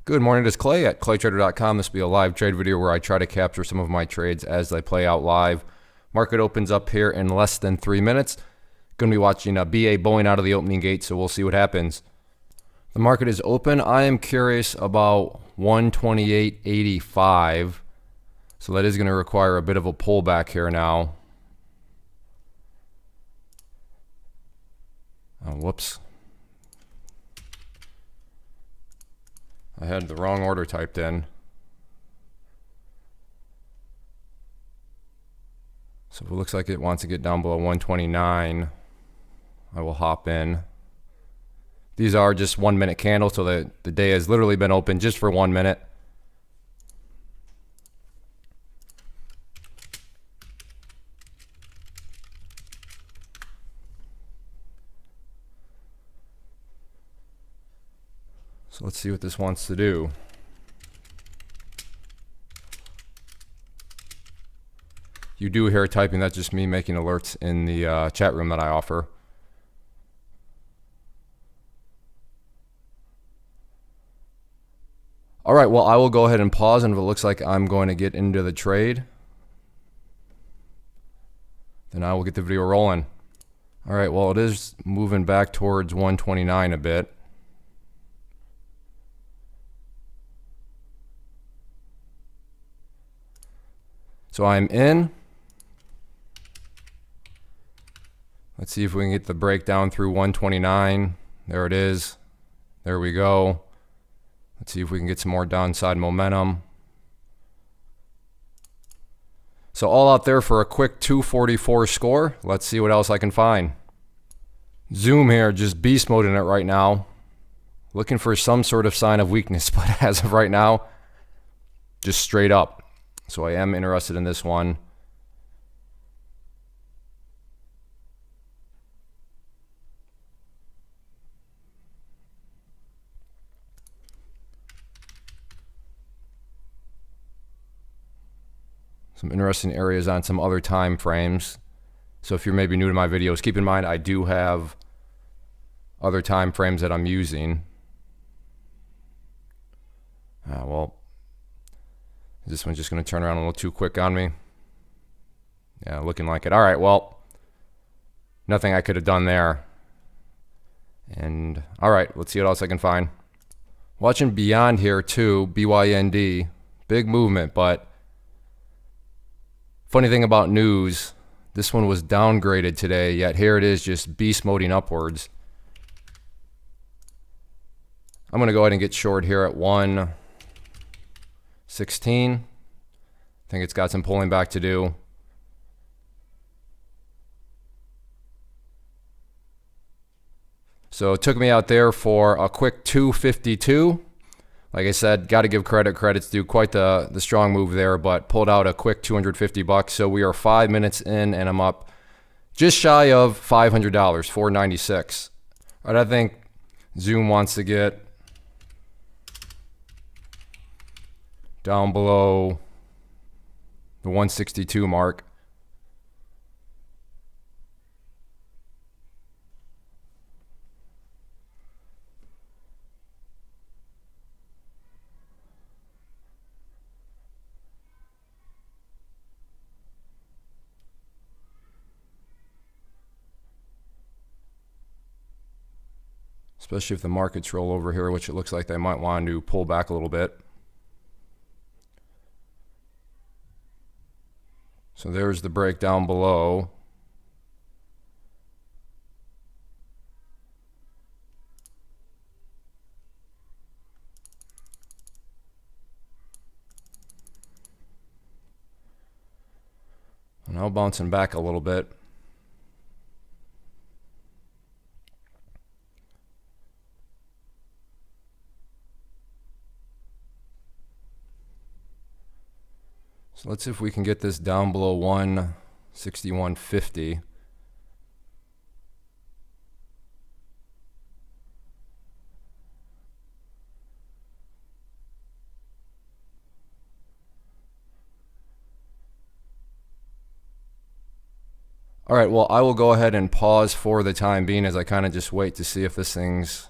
Good morning, it's Clay at claytrader.com. This will be a live trade video where I try to capture some of my trades as they play out live. Market opens up here in less than 3 minutes. Going to be watching BA Boeing out of the opening gate, so we'll see what happens. The market is open. I am curious about 128.85. So that is going to require a bit of a pullback here now. Oh, whoops. I had the wrong order typed in. So if it looks like it wants to get down below 129, I will hop in. These are just 1 minute candles, so the day has literally been open just for 1 minute. So let's see what this wants to do. You do hear typing, that's just me making alerts in the chat room that I offer. All right, well, I will go ahead and pause, and if it looks like I'm going to get into the trade, then I will get the video rolling. All right, well, it is moving back towards 129 a bit. So I'm in. Let's see if we can get the breakdown through 129. There it is. There we go. Let's see if we can get some more downside momentum. So all out there for a quick 244 score. Let's see what else I can find. Zoom here, just beast mode in it right now. Looking for some sort of sign of weakness, but as of right now, just straight up. So I am interested in this one. Some interesting areas on some other time frames. So if you're maybe new to my videos, keep in mind I do have other time frames that I'm using. Well, is this one just going to turn around a little too quick on me? Yeah, looking like it. All right, well, nothing I could have done there. And all right, let's see what else I can find. Watching BYND here too, BYND, big movement, but funny thing about news, this one was downgraded today, yet here it is just beast moding upwards. I'm going to go ahead and get short here at 116. I think it's got some pulling back to do. So it took me out there for a quick 252. Like I said, got to give credit's due. Quite the strong move there, but pulled out a quick 250 bucks. So we are 5 minutes in, and I'm up just shy of $500, 496. All right, I think Zoom wants to get down below the 162 mark. Especially if the markets roll over here, which it looks like they might want to pull back a little bit. So there's the breakdown below. Now bouncing back a little bit. So let's see if we can get this down below 161.50. All right, well, I will go ahead and pause for the time being as I kind of just wait to see if this thing's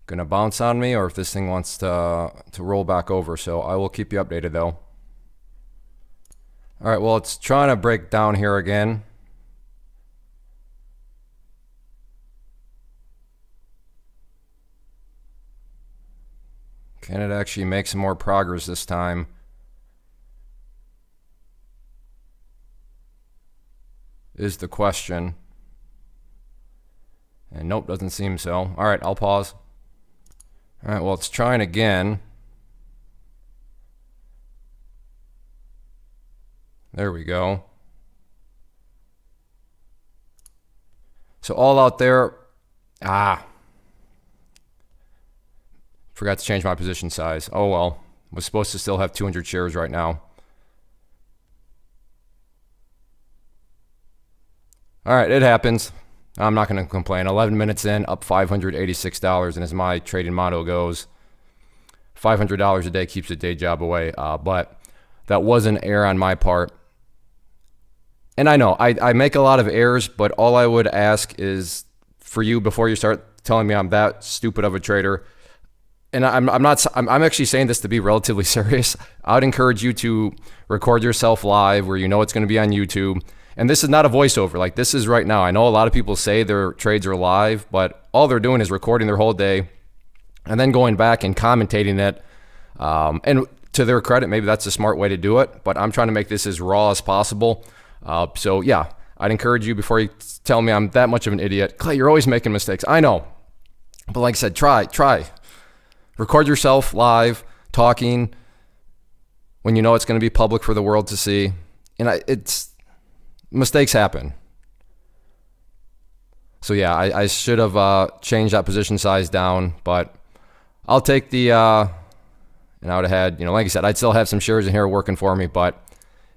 going going to bounce on me or if this thing wants to roll back over. So I will keep you updated though. All right, well, it's trying to break down here again. Can it actually make some more progress this time? Is the question. And nope, doesn't seem so. All right, I'll pause. All right, well, it's trying again. There we go. So all out there. Forgot to change my position size. Oh well. Was supposed to still have 200 shares right now. All right, it happens. I'm not going to complain. 11 minutes in, up $586, and as my trading motto goes, $500 a day keeps a day job away. But that was an error on my part. And I know I make a lot of errors, but all I would ask is for you, before you start telling me I'm that stupid of a trader, and I'm actually saying this to be relatively serious. I would encourage you to record yourself live where you know it's going to be on YouTube. And this is not a voiceover. Like, this is right now. I know a lot of people say their trades are live, but all they're doing is recording their whole day and then going back and commentating it. And to their credit, maybe that's a smart way to do it, but I'm trying to make this as raw as possible. So yeah, I'd encourage you, before you tell me I'm that much of an idiot. Clay, you're always making mistakes. I know. But like I said, try. Record yourself live, talking when you know it's going to be public for the world to see. And mistakes happen. So yeah, I should have changed that position size down, but I'll take the, and I would have had, like I said, I'd still have some shares in here working for me, but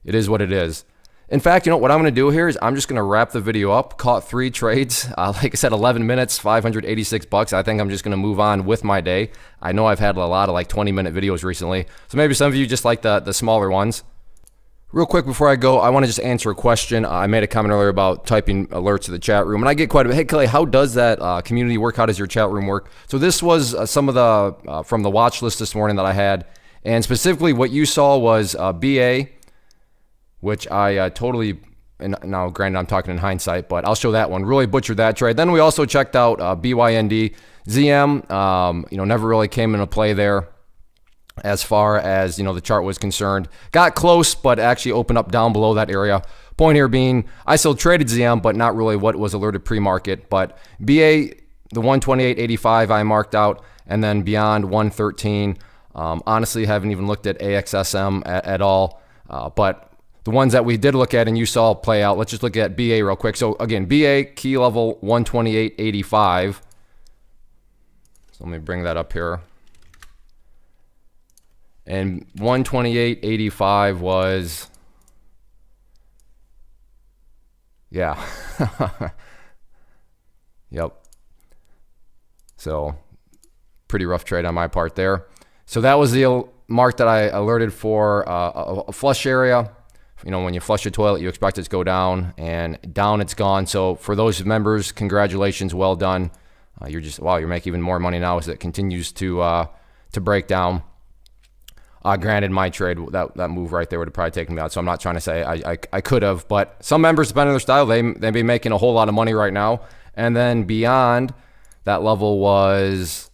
it is what it is. In fact, what I'm going to do here is I'm just going to wrap the video up. Caught 3 trades. Like I said, 11 minutes, $586. I think I'm just going to move on with my day. I know I've had a lot of 20-minute videos recently, so maybe some of you just like the smaller ones. Real quick before I go, I want to just answer a question. I made a comment earlier about typing alerts to the chat room, and I get quite a bit. Hey, Clay, how does that community work? How does your chat room work? So this was some of the from the watch list this morning that I had, and specifically what you saw was BA, which I totally, and now granted I'm talking in hindsight, but I'll show that one. Really butchered that trade. Then we also checked out BYND. ZM, never really came into play there as far as, the chart was concerned. Got close, but actually opened up down below that area. Point here being, I still traded ZM, but not really what was alerted pre-market. But BA, the 128.85 I marked out, and then beyond 113. Honestly, haven't even looked at AXSM at all, but the ones that we did look at and you saw play out, let's just look at BA real quick. So again, BA, key level 128.85. So let me bring that up here. And 128.85 was, yeah. Yep. So pretty rough trade on my part there. So that was the mark that I alerted for a flush area. When you flush your toilet, you expect it to go down, and down it's gone. So for those members, congratulations, well done. You're making even more money now as it continues to break down. Granted, my trade, that move right there would have probably taken me out. So I'm not trying to say I could have, but some members, depending on their style, they'd be making a whole lot of money right now. And then beyond that level was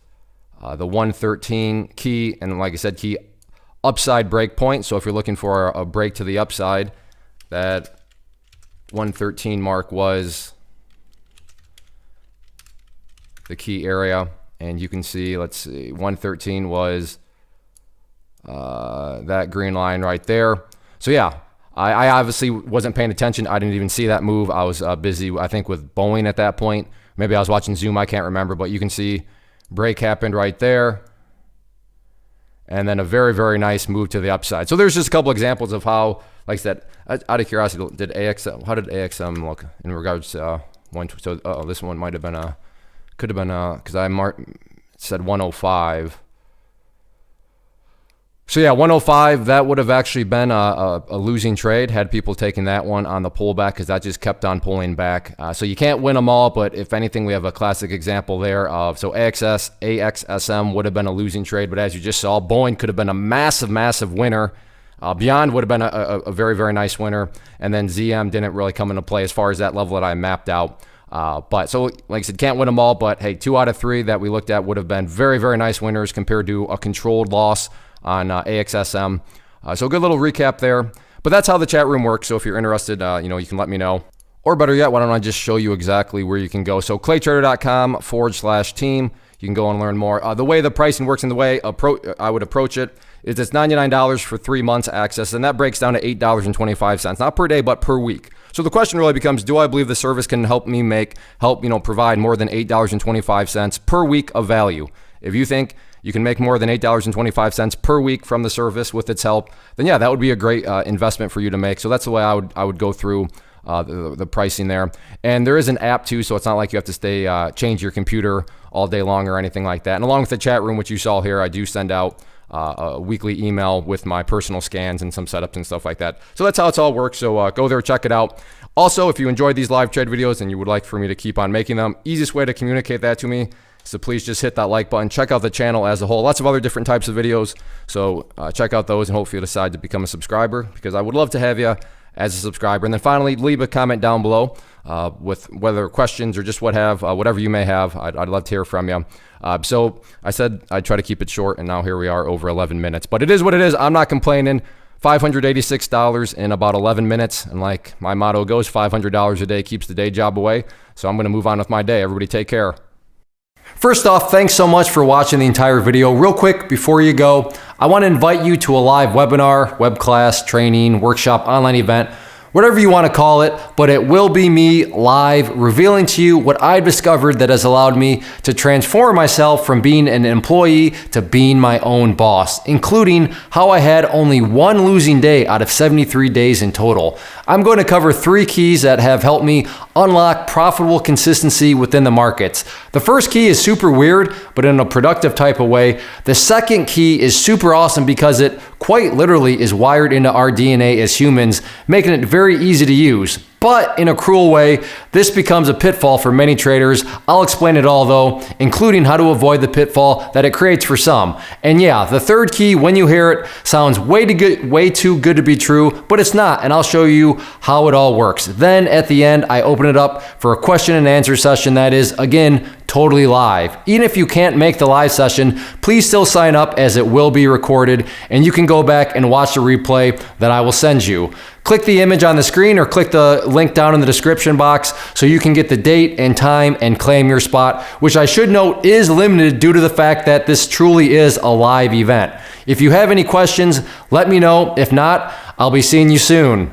the 113 key, and like I said, key upside break point. So if you're looking for a break to the upside, that 113 mark was the key area. And you can see, let's see, 113 was that green line right there. So yeah, I obviously wasn't paying attention. I didn't even see that move. I was busy, I think, with Boeing at that point. Maybe I was watching Zoom, I can't remember, but you can see break happened right there. And then a very, very nice move to the upside. So there's just a couple examples of how, like I said, out of curiosity, how did AXM look in regards to one? So this one might have been could have been because I said 105. So yeah, 105, that would have actually been a losing trade had people taken that one on the pullback, because that just kept on pulling back. So you can't win them all, but if anything, we have a classic example there of, so AXSM would have been a losing trade, but as you just saw, BYND could have been a massive winner. BYND would have been a very, very nice winner, and then ZM didn't really come into play as far as that level that I mapped out. But so, like I said, can't win them all, but hey, 2 out of 3 that we looked at would have been very, very nice winners compared to a controlled loss on AXSM. So a good little recap there. But that's how the chat room works. So if you're interested, you can let me know. Or better yet, why don't I just show you exactly where you can go. So claytrader.com/team. You can go and learn more. The way the pricing works and the way I would approach it is it's $99 for 3 months access, and that breaks down to $8.25, not per day, but per week. So the question really becomes, do I believe the service can help me provide more than $8.25 per week of value? If you think you can make more than $8.25 per week from the service with its help, then yeah, that would be a great investment for you to make. So that's the way I would go through the pricing there. And there is an app too, so it's not like you have to change your computer all day long or anything like that. And along with the chat room, which you saw here, I do send out a weekly email with my personal scans and some setups and stuff like that. So that's how it's all works. So go there, check it out. Also, if you enjoyed these live trade videos and you would like for me to keep on making them, easiest way to communicate that to me, so please just hit that like button. Check out the channel as a whole. Lots of other different types of videos. So check out those, and hopefully you'll decide to become a subscriber, because I would love to have you as a subscriber. And then finally, leave a comment down below with whether questions or just whatever you may have. I'd love to hear from you. So I said I'd try to keep it short, and now here we are over 11 minutes. But it is what it is. I'm not complaining. $586 in about 11 minutes. And like my motto goes, $500 a day keeps the day job away. So I'm going to move on with my day. Everybody take care. First off, thanks so much for watching the entire video. Real quick, before you go, I want to invite you to a live webinar, web class, training, workshop, online event, whatever you want to call it, but it will be me live revealing to you what I've discovered that has allowed me to transform myself from being an employee to being my own boss, including how I had only 1 losing day out of 73 days in total. I'm going to cover 3 keys that have helped me unlock profitable consistency within the markets. The first key is super weird, but in a productive type of way. The second key is super awesome because it quite literally is wired into our DNA as humans, making it very easy to use. But in a cruel way, this becomes a pitfall for many traders. I'll explain it all though, including how to avoid the pitfall that it creates for some. And yeah, the third key, when you hear it, sounds way too good to be true, but it's not, and I'll show you how it all works. Then at the end, I open it up for a question and answer session that is, again, totally live. Even if you can't make the live session, please still sign up, as it will be recorded, and you can go back and watch the replay that I will send you. Click the image on the screen or click the link down in the description box so you can get the date and time and claim your spot, which I should note is limited due to the fact that this truly is a live event. If you have any questions, let me know. If not, I'll be seeing you soon.